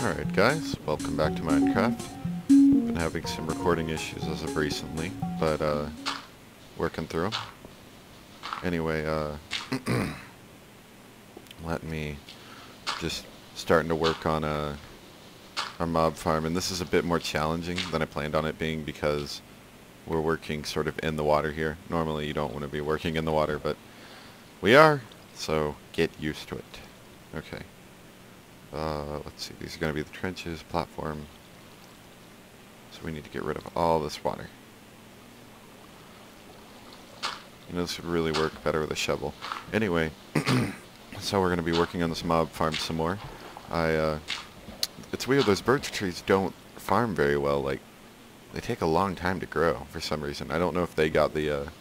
Alright guys, welcome back to Minecraft. Been having some recording issues as of recently, but working through 'em. Anyway, let me just starting to work on our mob farm, and this is a bit more challenging than I planned on it being because we're working sort of in the water here. Normally you don't want to be working in the water, but we are, so get used to it. Okay. Let's see, these are going to be the trenches, platform. So we need to get rid of all this water. You know, this would really work better with a shovel. Anyway, so we're going to be working on this mob farm some more. It's weird, those birch trees don't farm very well. Like, they take a long time to grow for some reason. I don't know if they got the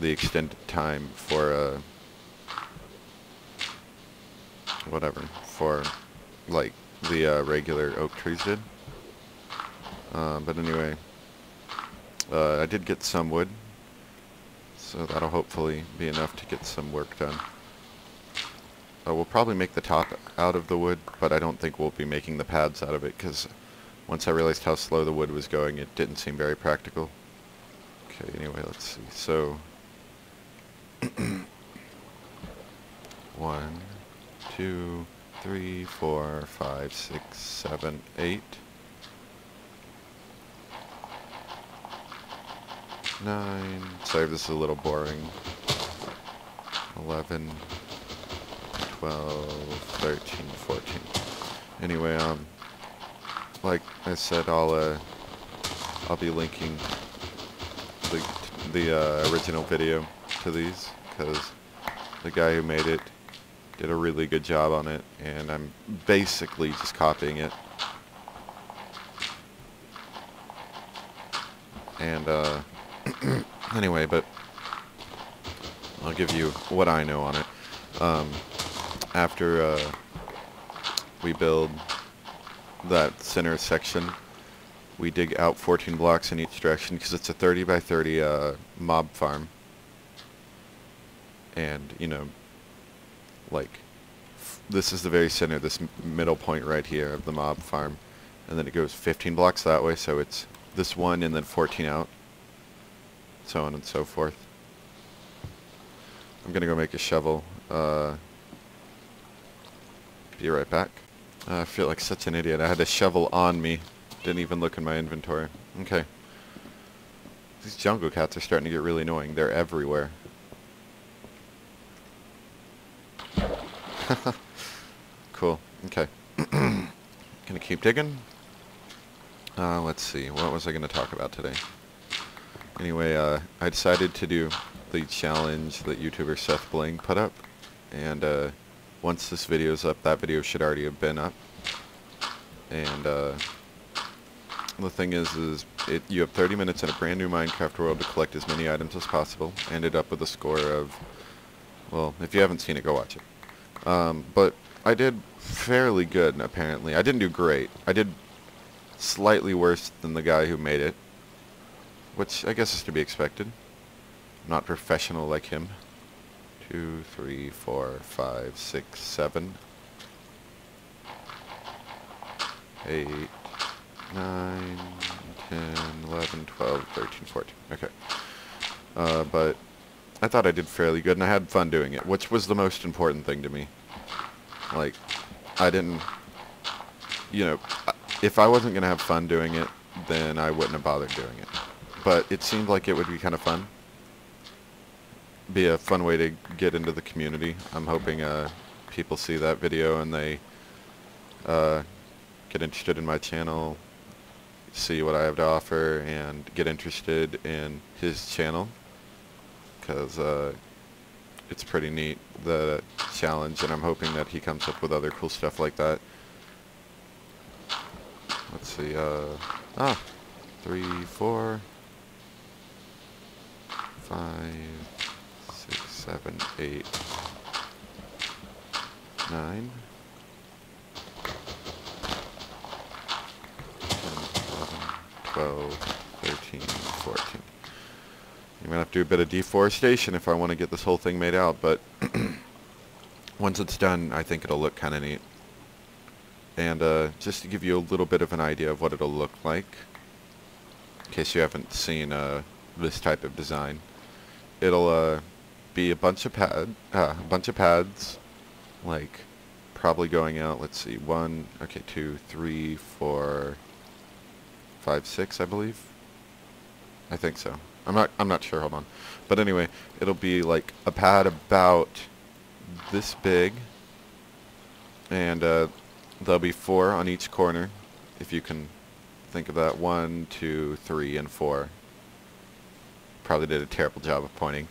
extended time for, whatever, for like the regular oak trees did. But anyway, I did get some wood, so that'll hopefully be enough to get some work done. We'll probably make the top out of the wood, but I don't think we'll be making the pads out of it, because once I realized how slow the wood was going, it didn't seem very practical. Okay, anyway, let's see. So, 1, 2, 3, 4, 5, 6, 7, 8, 9. Sorry if this is a little boring. 11, 12, 13, 14. Anyway, like I said, I'll be linking the original video to these, because the guy who made it did a really good job on it, and I'm basically just copying it. And anyway, but I'll give you what I know on it. After we build that center section, we dig out 14 blocks in each direction, because it's a 30 by 30 mob farm. And, you know, like, this is the very center, this middle point right here of the mob farm, and then it goes 15 blocks that way, so it's this one and then 14 out, so on and so forth. I'm gonna go make a shovel. Be right back. I feel like such an idiot. I had a shovel on me, didn't even look in my inventory. Okay. These jungle cats are starting to get really annoying. They're everywhere. Cool. Okay. Gonna keep digging. Let's see. What was I gonna talk about today? Anyway, I decided to do the challenge that YouTuber Seth Bling put up, and once this video's up, that video should already have been up. And the thing is you have 30 minutes in a brand new Minecraft world to collect as many items as possible. Ended up with a score of, well, if you haven't seen it, go watch it. But I did fairly good, apparently. I didn't do great. I did slightly worse than the guy who made it, which I guess is to be expected. I'm not professional like him. 2, 3, 4, 5, 6, 7, 8, 9, 10, 11, 12, 13, 14. Okay. But I thought I did fairly good, and I had fun doing it, which was the most important thing to me. Like, I didn't, you know, if I wasn't going to have fun doing it, then I wouldn't have bothered doing it. But it seemed like it would be kind of fun. Be a fun way to get into the community. I'm hoping people see that video and they get interested in my channel, see what I have to offer, and get interested in his channel, because it's pretty neat, the challenge, and I'm hoping that he comes up with other cool stuff like that. Let's see, 3, 4, 5, 6, 7, 8, 9, 10, 11, 12, 13, 14. I'm gonna have to do a bit of deforestation if I want to get this whole thing made out, but once it's done, I think it'll look kind of neat. And just to give you a little bit of an idea of what it'll look like, in case you haven't seen this type of design, it'll be a bunch of pads, like probably going out. Let's see, 1, okay, 2, 3, 4, 5, 6, I believe. I think so. I'm not sure. Hold on. But anyway, it'll be like a pad about this big, and there'll be 4 on each corner, if you can think of that. 1, 2, 3, and 4. Probably did a terrible job of pointing.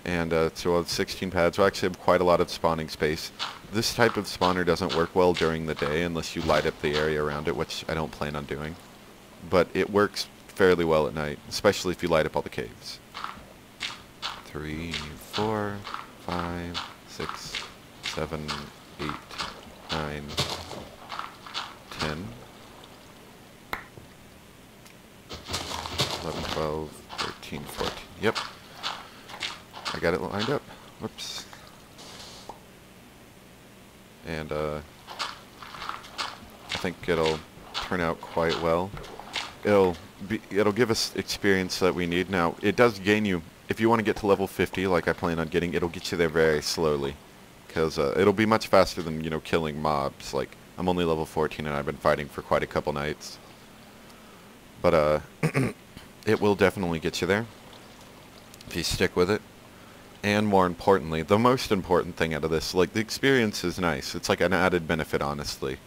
And so we'll have 16 pads. We'll actually have quite a lot of spawning space. This type of spawner doesn't work well during the day unless you light up the area around it, which I don't plan on doing. But it works fairly well at night, especially if you light up all the caves. 3, 4, 5, 6, 7, 8, 9, 10, 11, 12, 13, 14. Yep. I got it lined up. Whoops. And I think it'll turn out quite well. It'll give us experience that we need. Now, it does gain you, if you want to get to level 50 like I plan on getting, it'll get you there very slowly. Because it'll be much faster than, you know, killing mobs. Like, I'm only level 14 and I've been fighting for quite a couple nights. But it will definitely get you there if you stick with it. And more importantly, the most important thing out of this, like, the experience is nice. It's like an added benefit, honestly.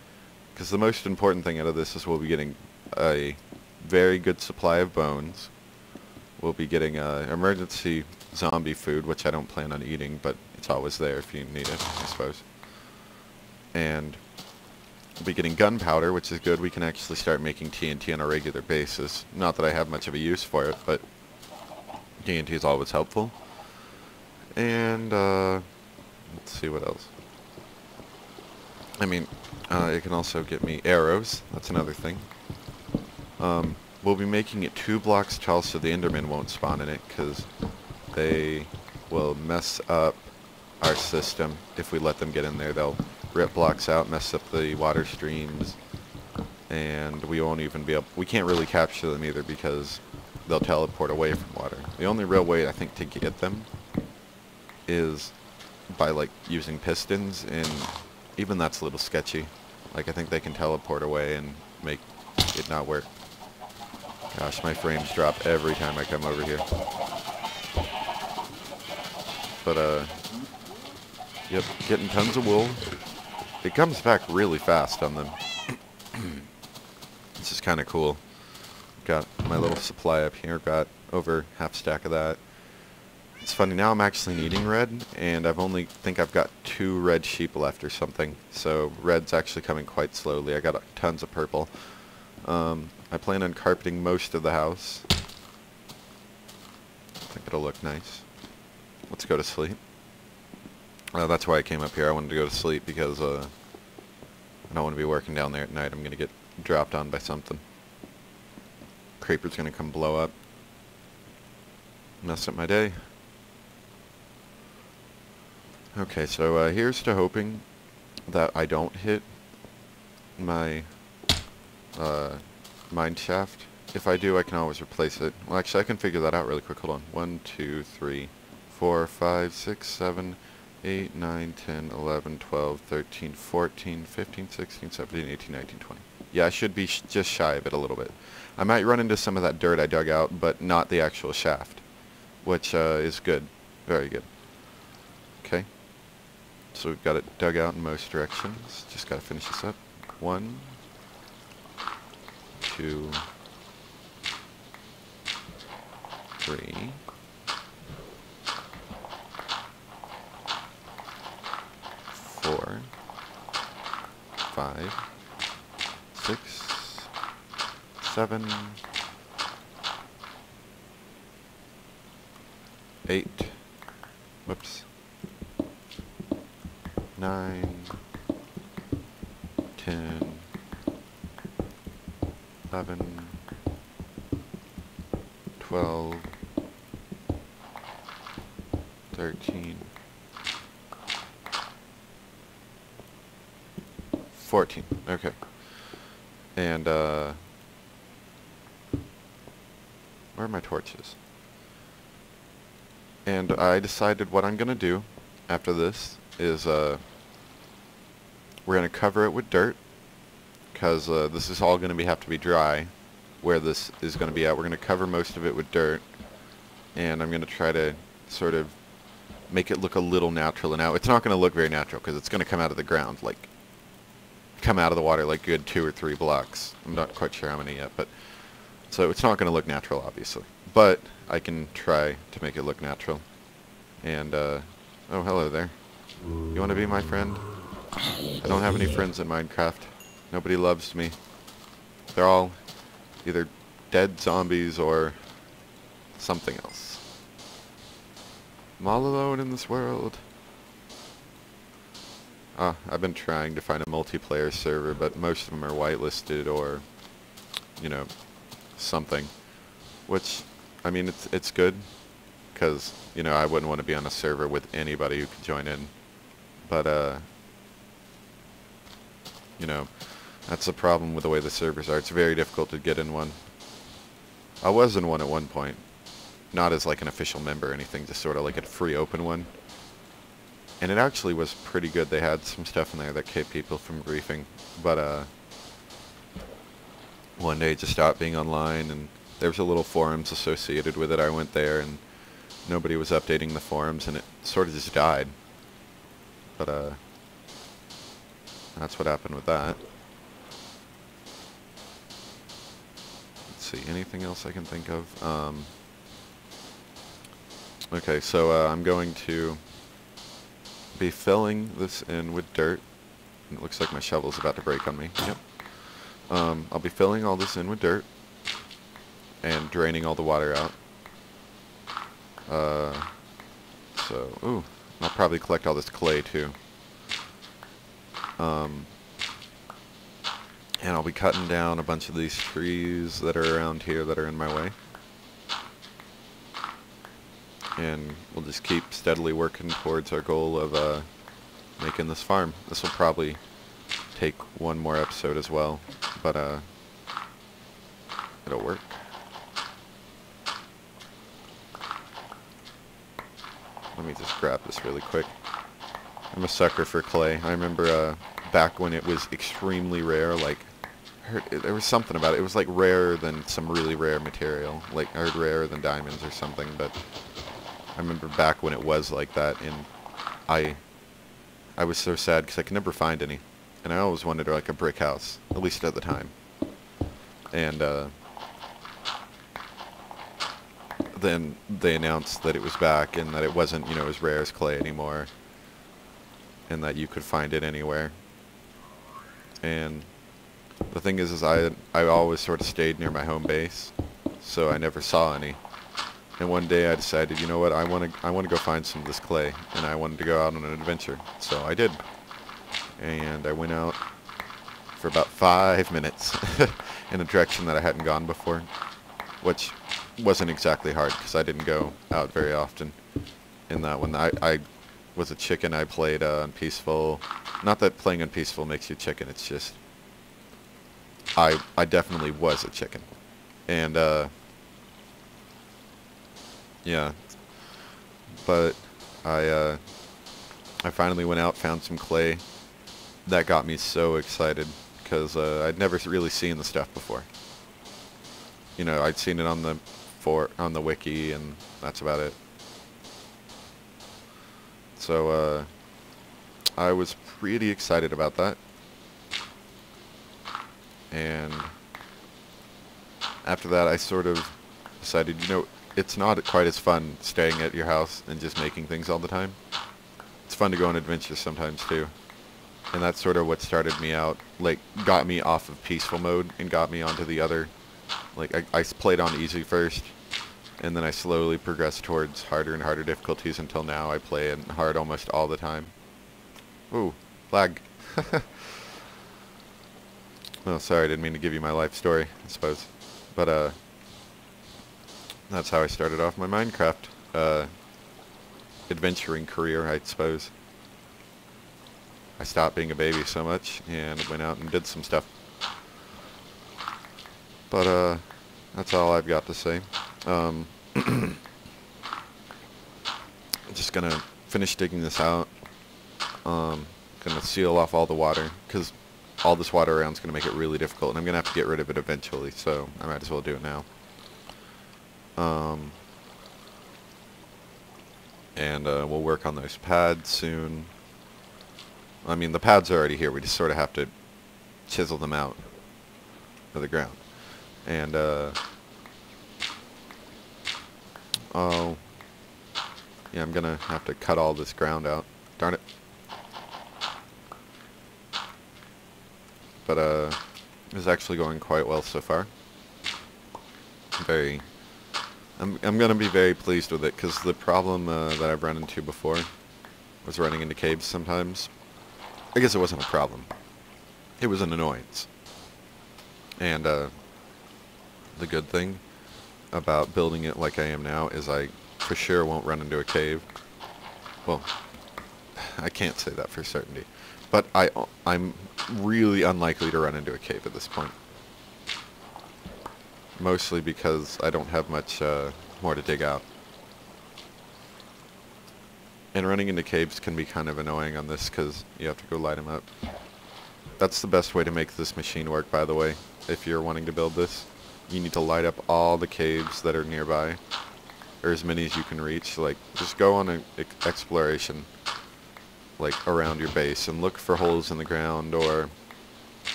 Because the most important thing out of this is we'll be getting a very good supply of bones. We'll be getting emergency zombie food, which I don't plan on eating, but it's always there if you need it, I suppose. And we'll be getting gunpowder, which is good. We can actually start making TNT on a regular basis. Not that I have much of a use for it, but TNT is always helpful. And, let's see what else. I mean, it can also get me arrows. That's another thing. We'll be making it 2 blocks tall so the Endermen won't spawn in it, because they will mess up our system. If we let them get in there, they'll rip blocks out, mess up the water streams, and we won't even be able... We can't really capture them either because they'll teleport away from water. The only real way, I think, to get them is by, like, using pistons, and even that's a little sketchy. Like, I think they can teleport away and make it not work. Gosh, my frames drop every time I come over here. But, yep, getting tons of wool. It comes back really fast on them. This is kind of cool. Got my little supply up here, got over half stack of that. It's funny, now I'm actually needing red, and think I've got 2 red sheep left or something. So red's actually coming quite slowly. I got tons of purple. I plan on carpeting most of the house. I think it'll look nice. Let's go to sleep. That's why I came up here. I wanted to go to sleep because I don't want to be working down there at night. I'm going to get dropped on by something. Creeper's going to come blow up. Mess up my day. Okay, so here's to hoping that I don't hit my mine shaft. If I do, I can always replace it. Well, actually, I can figure that out really quick. Hold on. 1, 2, 3, 4, 5, 6, 7, 8, 9, 10, 11, 12, 13, 14, 15, 16, 17, 18, 19, 20. Yeah, I should be just shy of it a little bit. I might run into some of that dirt I dug out, but not the actual shaft, which is good. Very good. Okay. So we've got it dug out in most directions. Just got to finish this up. 1, 2, 3, 4, 5, 6, 7, 8, whoops, 9, 10, 11, 12, 13, 14. Okay. And, where are my torches? And I decided what I'm gonna do after this is, we're gonna cover it with dirt, because, this is all gonna have to be dry, where this is gonna be at. We're gonna cover most of it with dirt, and I'm gonna try to sort of make it look a little natural. Now, it's not gonna look very natural, because it's gonna come out of the ground, like, come out of the water like good 2 or 3 blocks. I'm not quite sure how many yet, but so it's not going to look natural, obviously. But I can try to make it look natural. And, oh, hello there. You want to be my friend? I don't have any friends in Minecraft. Nobody loves me. They're all either dead zombies or something else. I'm all alone in this world. I've been trying to find a multiplayer server, but most of them are whitelisted or, you know, something. Which, I mean, it's good, because, you know, I wouldn't want to be on a server with anybody who could join in. But, you know, that's the problem with the way the servers are. It's very difficult to get in one. I was in one at one point. Not as, like, an official member or anything, just sort of like a free open one. And it actually was pretty good. They had some stuff in there that kept people from griefing. But, one day it just stopped being online, and there was a little forums associated with it. I went there, and nobody was updating the forums, and it sort of just died. But, that's what happened with that. Let's see, anything else I can think of? Okay, so, I'm going to be filling this in with dirt. It looks like my shovel's about to break on me. Yep. I'll be filling all this in with dirt and draining all the water out. Ooh, I'll probably collect all this clay too. And I'll be cutting down a bunch of these trees that are around here that are in my way. And we'll just keep steadily working towards our goal of making this farm. This will probably take one more episode as well, but it'll work. Let me just grab this really quick. I'm a sucker for clay. I remember back when it was extremely rare, like, there was something about it. It was like rarer than some really rare material, like, or rarer than diamonds or something, but I remember back when it was like that, and I was so sad because I could never find any. And I always wanted like a brick house, at least at the time. And then they announced that it was back and that it wasn't, you know, as rare as clay anymore. And that you could find it anywhere. And the thing is I always sort of stayed near my home base, so I never saw any. And one day I decided, you know what, I want to go find some of this clay, and I wanted to go out on an adventure. So I did. And I went out for about 5 minutes in a direction that I hadn't gone before, which wasn't exactly hard because I didn't go out very often in that one. I was a chicken. I played on Peaceful. Not that playing on Peaceful makes you chicken, it's just I definitely was a chicken. And yeah, but I finally went out, found some clay. That got me so excited because I'd never really seen the stuff before. You know, I'd seen it on the wiki, and that's about it. So I was pretty excited about that. And after that, I sort of decided, you know, it's not quite as fun staying at your house and just making things all the time. It's fun to go on adventures sometimes too. And that's sort of what started me out, like, got me off of peaceful mode and got me onto the other. Like, I played on easy first, and then I slowly progressed towards harder and harder difficulties until now I play in hard almost all the time. Ooh, lag. Oh, sorry, I didn't mean to give you my life story, I suppose. But, that's how I started off my Minecraft, adventuring career, I suppose. I stopped being a baby so much and went out and did some stuff. But that's all I've got to say. Just gonna finish digging this out. Gonna seal off all the water, because all this water around is gonna make it really difficult, and I'm gonna have to get rid of it eventually, so I might as well do it now. And we'll work on those pads soon. I mean, the pads are already here. We just sort of have to chisel them out of the ground. And oh, yeah, I'm gonna have to cut all this ground out. Darn it. But it's actually going quite well so far. I'm gonna be very pleased with it, because the problem that I've run into before was running into caves sometimes. I guess it wasn't a problem. It was an annoyance. And the good thing about building it like I am now is I for sure won't run into a cave. Well, I can't say that for certainty. But I'm really unlikely to run into a cave at this point. Mostly because I don't have much more to dig out. And running into caves can be kind of annoying on this, because you have to go light them up. That's the best way to make this machine work, by the way. If you're wanting to build this, you need to light up all the caves that are nearby, or as many as you can reach. Like, just go on an exploration, like, around your base, and look for holes in the ground, or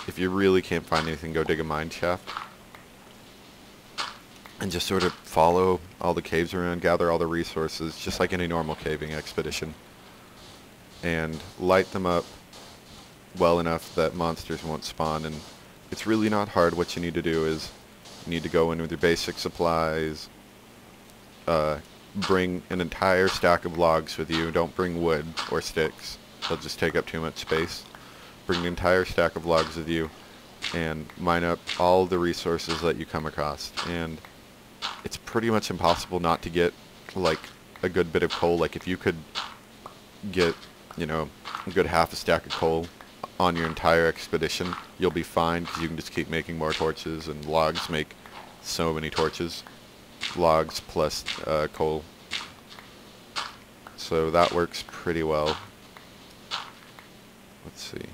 if you really can't find anything, go dig a mine shaft. And just sort of follow all the caves around, gather all the resources, just like any normal caving expedition. And light them up well enough that monsters won't spawn. And it's really not hard. What you need to do is, you need to go in with your basic supplies, bring an entire stack of logs with you. Don't bring wood or sticks. They'll just take up too much space. Bring an entire stack of logs with you, and mine up all the resources that you come across. And it's pretty much impossible not to get, like, a good bit of coal. Like, if you could get, you know, a good half a stack of coal on your entire expedition, you'll be fine, because you can just keep making more torches, and logs make so many torches. Logs plus coal. So that works pretty well. Let's see.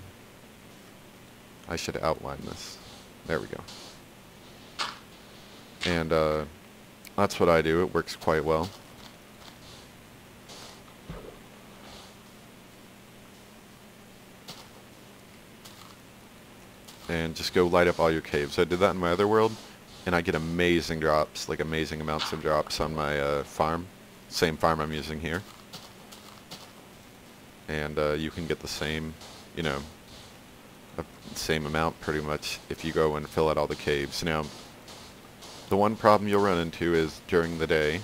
I should outline this. There we go. And that's what I do. It works quite well. And just go light up all your caves. I did that in my other world, and I get amazing drops, like amazing amounts of drops on my farm. Same farm I'm using here. And you can get the same, you know, same amount pretty much if you go and fill out all the caves. Now, the one problem you'll run into is during the day,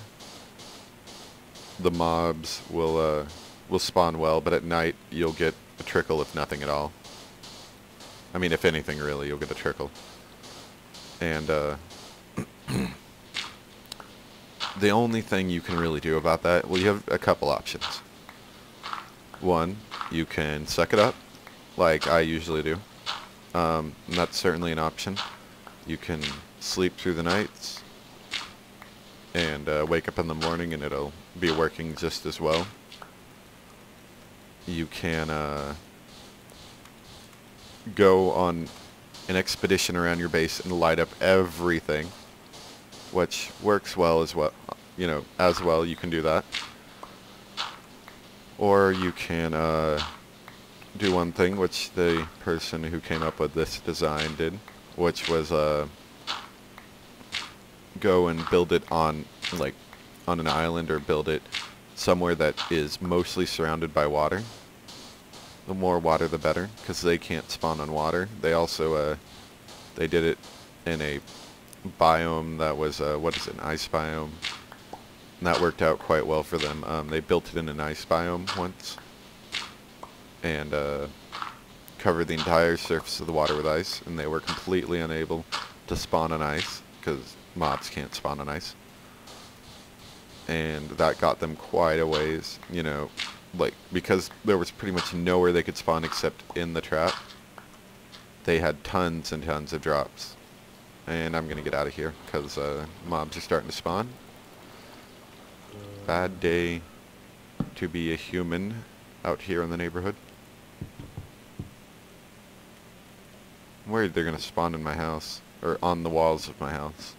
the mobs will spawn well, but at night you'll get a trickle, if nothing at all. I mean, if anything, really, you'll get a trickle. And the only thing you can really do about that, well, you have a couple options. One, you can suck it up, like I usually do. And that's certainly an option. You can sleep through the nights and wake up in the morning and it'll be working just as well. You can go on an expedition around your base and light up everything, which works well as well. You know, as well, you can do that. Or you can do one thing, which the person who came up with this design did, which was go and build it on, like, on an island, or build it somewhere that is mostly surrounded by water. The more water, the better, because they can't spawn on water. They also, they did it in a biome that was, what is it, an ice biome. And that worked out quite well for them. They built it in an ice biome once, and covered the entire surface of the water with ice, and they were completely unable to spawn on ice, because mobs can't spawn on ice. And that got them quite a ways, you know. like, because there was pretty much nowhere they could spawn except in the trap, they had tons and tons of drops. And I'm gonna get out of here, because mobs are starting to spawn. Bad day to be a human out here in the neighborhood. I'm worried they're gonna spawn in my house, or on the walls of my house.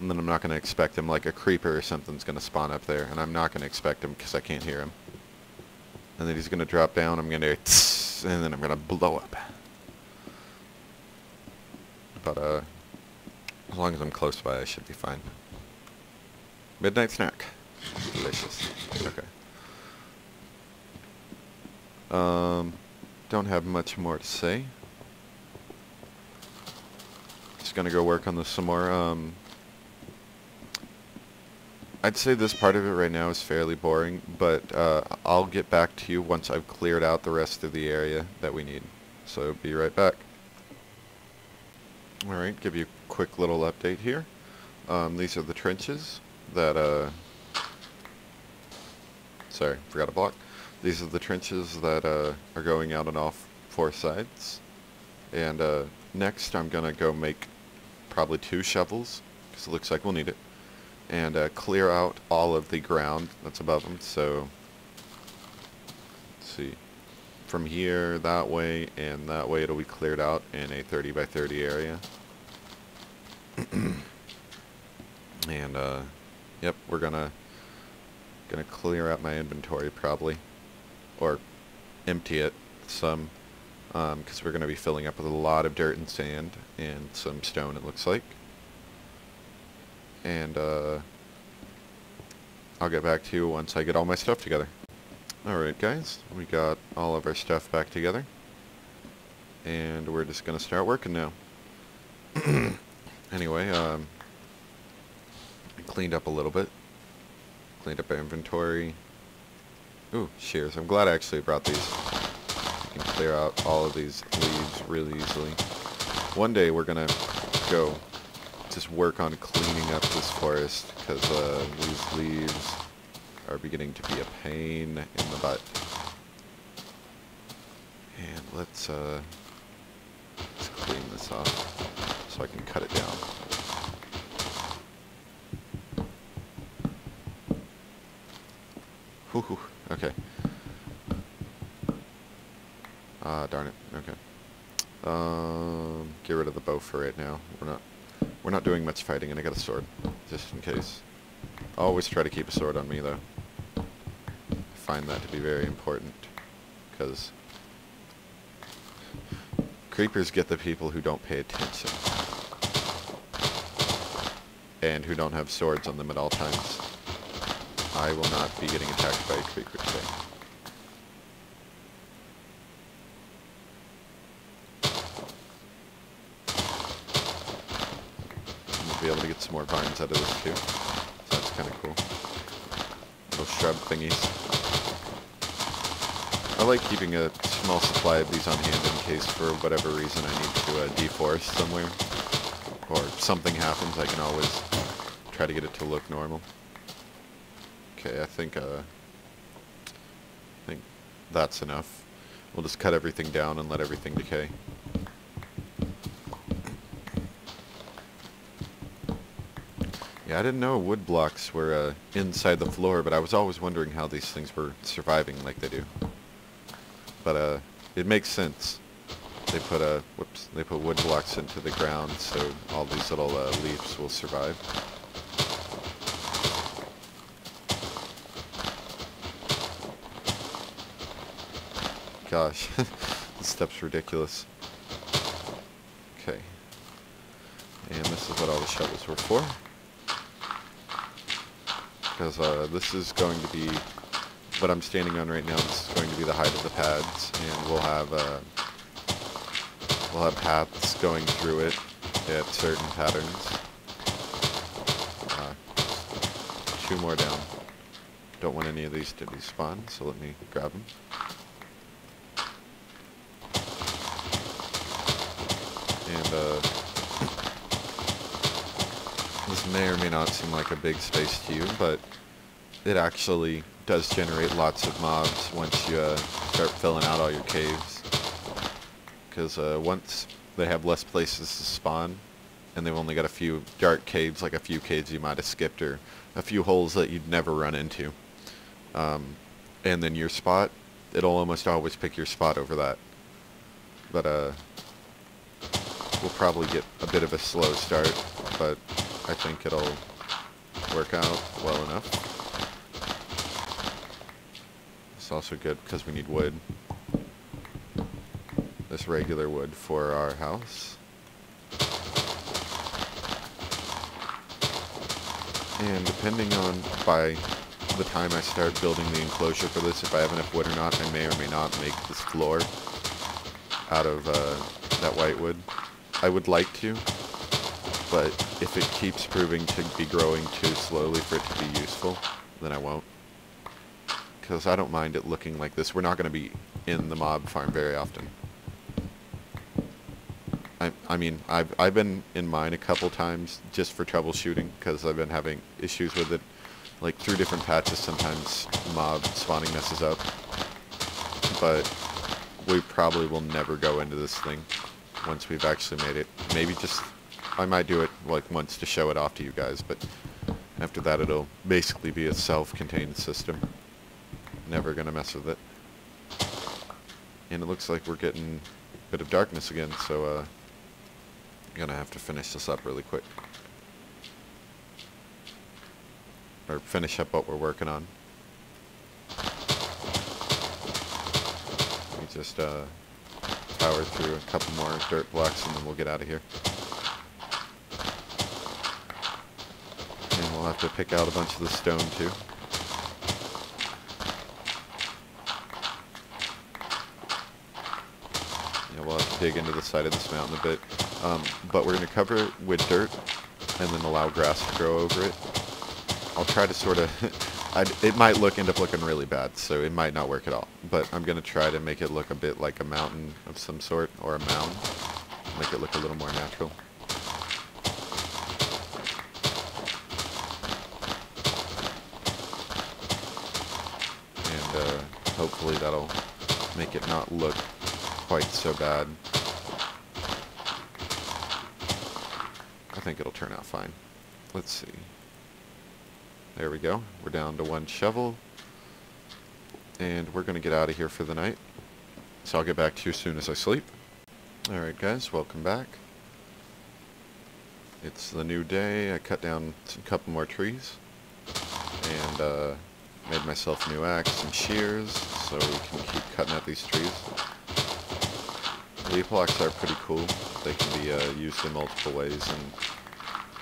And then I'm not gonna expect them, like a creeper or something's gonna spawn up there, and I'm not gonna expect him because I can't hear him. And then he's gonna drop down, I'm gonna tss, and then I'm gonna blow up. But as long as I'm close by, I should be fine. Midnight snack. Delicious. Okay. Don't have much more to say. Just gonna go work on this some more. I'd say this part of it right now is fairly boring, but I'll get back to you once I've cleared out the rest of the area that we need. So be right back. Alright, give you a quick little update here. These are the trenches that, sorry, forgot a block. These are the trenches that are going out on all four sides. And next I'm going to go make probably 2 shovels, because it looks like we'll need it. And clear out all of the ground that's above them. So, let's see. From here, that way, and that way it'll be cleared out in a 30 by 30 area. And, yep, we're gonna clear out my inventory probably. Or empty it some, because we're gonna be filling up with a lot of dirt and sand and some stone, it looks like. And, I'll get back to you once I get all my stuff together. Alright guys, we got all of our stuff back together. And we're just gonna start working now. Anyway, I cleaned up a little bit. Cleaned up our inventory. Ooh, shears. I'm glad I actually brought these. I can clear out all of these leaves really easily. One day we're gonna go just work on cleaning up this forest, because these leaves are beginning to be a pain in the butt. And let's clean this off so I can cut it down. Whew, okay. Darn it. Okay. Get rid of the bow for right now. We're not doing much fighting, and I got a sword, just in case. Always try to keep a sword on me, though. I find that to be very important, because creepers get the people who don't pay attention, and who don't have swords on them at all times. I will not be getting attacked by a creeper today. Be able to get some more vines out of this too, so that's kind of cool. Little shrub thingies. I like keeping a small supply of these on hand in case for whatever reason I need to deforest somewhere, or something happens. I can always try to get it to look normal. Okay, I think that's enough. We'll just cut everything down and let everything decay. Yeah, I didn't know wood blocks were inside the floor, but I was always wondering how these things were surviving like they do. But it makes sense. They put they put wood blocks into the ground, so all these little leaves will survive. Gosh, this step's ridiculous. Okay. And this is what all the shovels were for. Because this is going to be, what I'm standing on right now, this is going to be the height of the pads, and we'll have paths going through it at certain patterns. 2 more down. Don't want any of these to be spawned, so let me grab them. And this may or may not seem like a big space to you, but it actually does generate lots of mobs once you start filling out all your caves. Because once they have less places to spawn, and they've only got a few dark caves, like a few caves you might have skipped, or a few holes that you'd never run into. And then your spot, it'll almost always pick your spot over that. But we'll probably get a bit of a slow start, but I think it'll work out well enough. It's also good because we need wood. This regular wood for our house. And depending on, by the time I start building the enclosure for this, if I have enough wood or not, I may or may not make this floor out of that white wood. I would like to, but if it keeps proving to be growing too slowly for it to be useful, then I won't. Because I don't mind it looking like this. We're not going to be in the mob farm very often. I mean, I've been in mine a couple times just for troubleshooting, because I've been having issues with it. Like, through different patches, sometimes mob spawning messes up. But we probably will never go into this thing once we've actually made it. Maybe just, I might do it like once to show it off to you guys, but after that it'll basically be a self-contained system. Never gonna mess with it. And it looks like we're getting a bit of darkness again, so I'm gonna have to finish this up really quick. Or finish up what we're working on. We just power through a couple more dirt blocks and then we'll get out of here. And we'll have to pick out a bunch of the stone too. Yeah, we'll have to dig into the side of this mountain a bit. But we're going to cover it with dirt and then allow grass to grow over it. I'll try to sort of... it might end up looking really bad, so it might not work at all. But I'm going to try to make it look a bit like a mountain of some sort, or a mound. Make it look a little more natural. And hopefully that'll make it not look quite so bad. I think it'll turn out fine. Let's see. There we go. We're down to one shovel. And we're going to get out of here for the night. So I'll get back to you as soon as I sleep. Alright guys, welcome back. It's the new day. I cut down a couple more trees. And made myself a new axe, some shears, so we can keep cutting at these trees. Leaf blocks are pretty cool. They can be used in multiple ways, and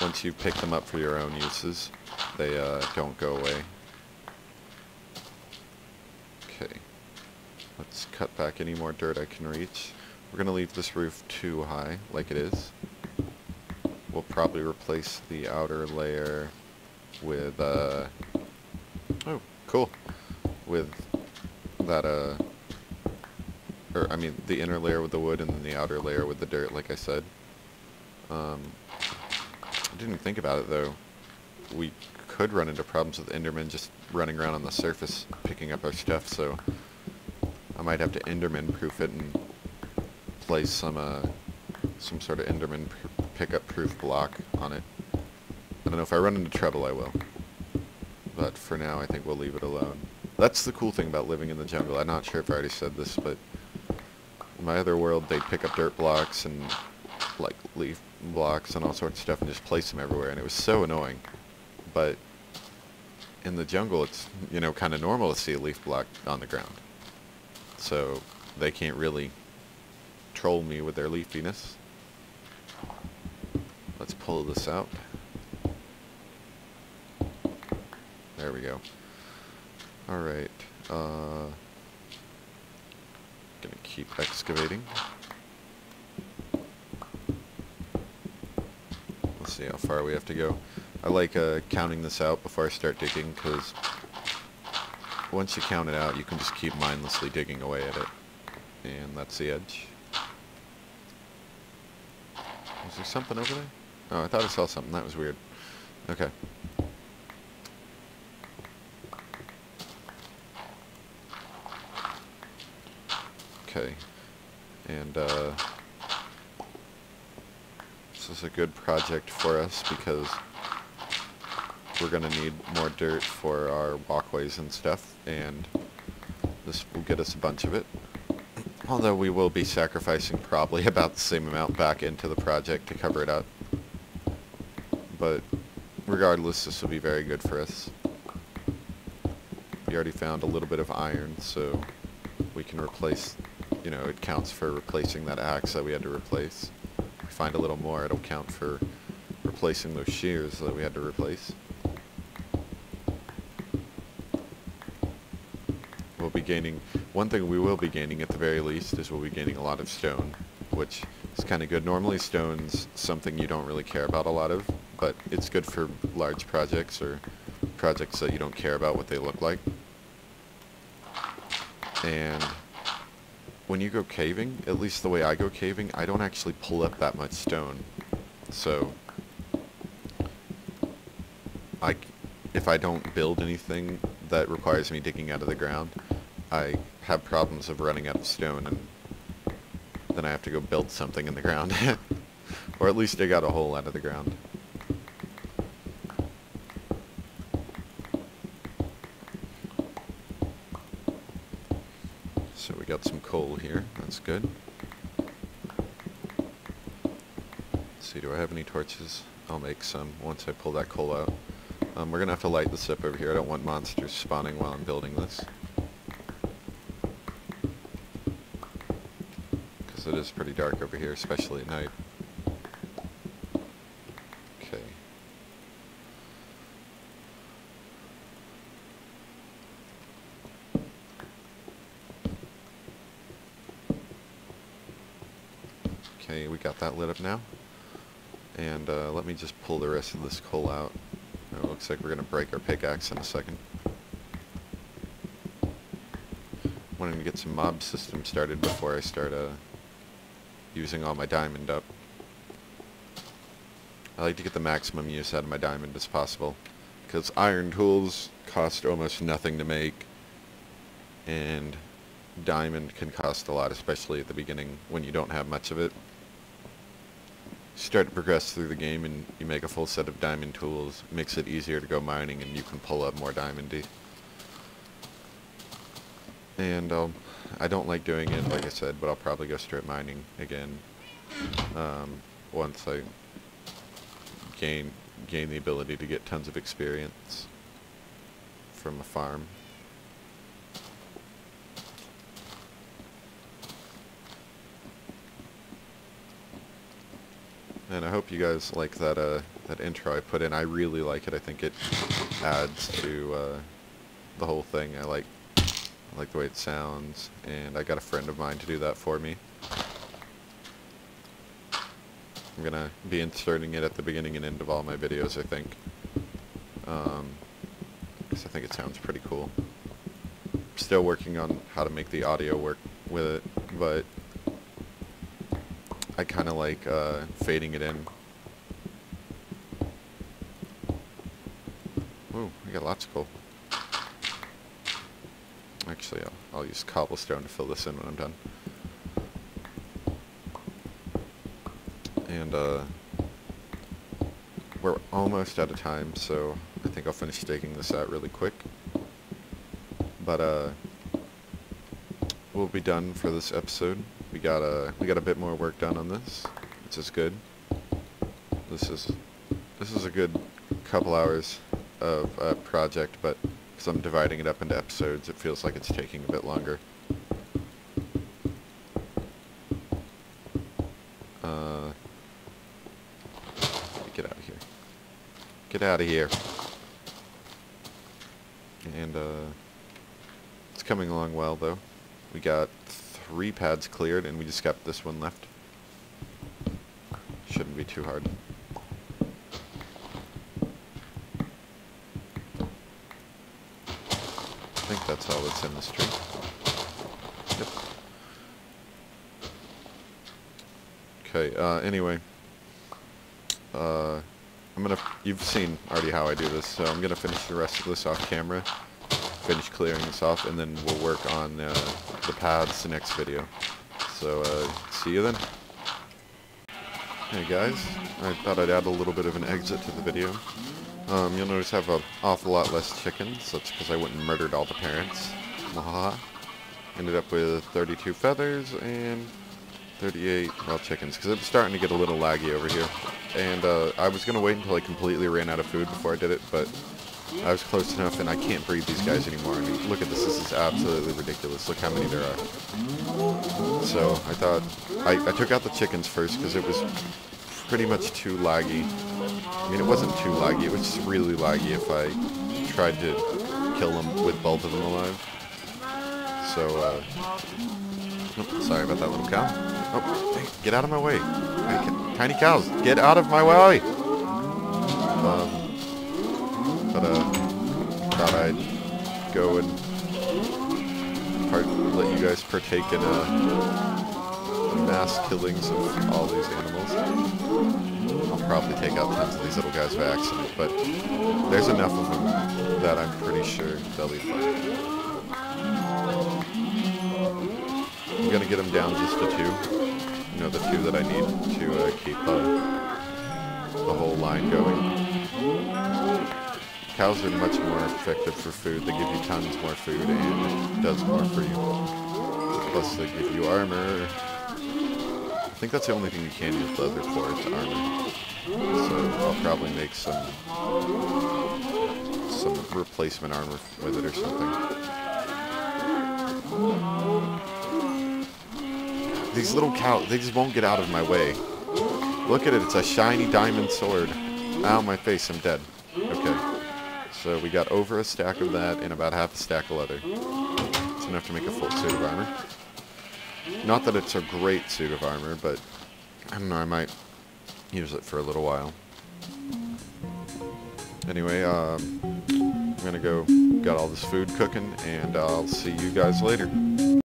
once you pick them up for your own uses, they don't go away. Okay, let's cut back any more dirt I can reach. We're going to leave this roof too high, like it is. We'll probably replace the outer layer with, oh, cool, with that, or, I mean, the inner layer with the wood and then the outer layer with the dirt, like I said. I didn't think about it, though. We could run into problems with Endermen just running around on the surface picking up our stuff, so I might have to Enderman-proof it and place some sort of Enderman pickup-proof block on it. I don't know, if I run into trouble, I will. But for now, I think we'll leave it alone. That's the cool thing about living in the jungle. I'm not sure if I already said this, but in my other world, they'd pick up dirt blocks and, like, leaf blocks and all sorts of stuff and just place them everywhere, and it was so annoying. But in the jungle, it's, you know, kind of normal to see a leaf block on the ground. So they can't really troll me with their leafiness. Let's pull this out. There we go. Alright, gonna keep excavating. Let's see how far we have to go. I like counting this out before I start digging, because once you count it out, you can just keep mindlessly digging away at it. And that's the edge. Is there something over there? Oh, I thought I saw something. That was weird. Okay. Okay. And, this is a good project for us because we're going to need more dirt for our walkways and stuff, and this will get us a bunch of it. Although we will be sacrificing probably about the same amount back into the project to cover it up. But regardless, this will be very good for us. We already found a little bit of iron, so we can replace, you know, it counts for replacing that axe that we had to replace. If we find a little more, it'll count for replacing those shears that we had to replace. We'll be gaining, one thing we will be gaining at the very least is we'll be gaining a lot of stone, which is kind of good. Normally stone's something you don't really care about a lot of, but it's good for large projects or projects that you don't care about what they look like. And when you go caving, at least the way I go caving, I don't actually pull up that much stone. So if I don't build anything that requires me digging out of the ground, I have problems of running out of stone, and then I have to go build something in the ground. Or at least dig out a hole out of the ground. So we got some coal here, that's good. Let's see, do I have any torches? I'll make some once I pull that coal out. We're going to have to light this up over here. I don't want monsters spawning while I'm building this. Because it is pretty dark over here, especially at night. Okay. Okay, we got that lit up now. And let me just pull the rest of this coal out. It looks like we're going to break our pickaxe in a second. Wanting to get some mob system started before I start using all my diamond up. I like to get the maximum use out of my diamond as possible, because iron tools cost almost nothing to make, and diamond can cost a lot, especially at the beginning when you don't have much of it. Start to progress through the game and you make a full set of diamond tools. It makes it easier to go mining and you can pull up more diamondy. And I don't like doing it, like I said, but I'll probably go strip mining again once I gain the ability to get tons of experience from a farm. And I hope you guys like that that intro I put in. I really like it. I think it adds to the whole thing. I like the way it sounds, and I got a friend of mine to do that for me. I'm gonna be inserting it at the beginning and end of all my videos, I think, because I think it sounds pretty cool. Still working on how to make the audio work with it, but I kind of like fading it in. Ooh, we got lots of coal. Actually, I'll use cobblestone to fill this in when I'm done. And we're almost out of time, so I think I'll finish staking this out really quick. But we'll be done for this episode. We got a bit more work done on this, which is good. This is a good couple hours of a project, but because I'm dividing it up into episodes, it feels like it's taking a bit longer. Get out of here. Get out of here. And it's coming along well, though. We got 3 pads cleared, and we just got this one left. Shouldn't be too hard. I think that's all that's in this tree. Yep. Okay, anyway. You've seen already how I do this, so I'm gonna finish the rest of this off camera. finish clearing this off, and then we'll work on the paths the next video. So, see you then. Hey guys, I thought I'd add a little bit of an exit to the video. You'll notice I have an awful lot less chickens. That's because I went and murdered all the parents. Maha. Ended up with 32 feathers and 38 wild chickens, because it's starting to get a little laggy over here. And I was going to wait until I completely ran out of food before I did it, but I was close enough, and I can't breed these guys anymore. I mean, look at this. This is absolutely ridiculous. Look how many there are. So I thought I took out the chickens first because it was pretty much too laggy. I mean, it wasn't too laggy. It was just really laggy if I tried to kill them with both of them alive. So, oh, sorry about that little cow. Oh, dang, get out of my way. Tiny cows, get out of my way! Thought I'd go and let you guys partake in mass killings of all these animals. I'll probably take out tons of these little guys by accident, but there's enough of them that I'm pretty sure they'll be fine. I'm gonna get them down just to 2. You know, the 2 that I need to keep the whole line going. Cows are much more effective for food. They give you tons more food and it does more for you. Plus they give you armor. I think that's the only thing you can use leather for, is armor. So I'll probably make some replacement armor with it or something. These little cows, they just won't get out of my way. Look at it, it's a shiny diamond sword. Ow, my face, I'm dead. Okay. So we got over a stack of that and about half a stack of leather. It's enough to make a full suit of armor. Not that it's a great suit of armor, but I don't know, I might use it for a little while. Anyway, I'm gonna go, got all this food cooking, and I'll see you guys later.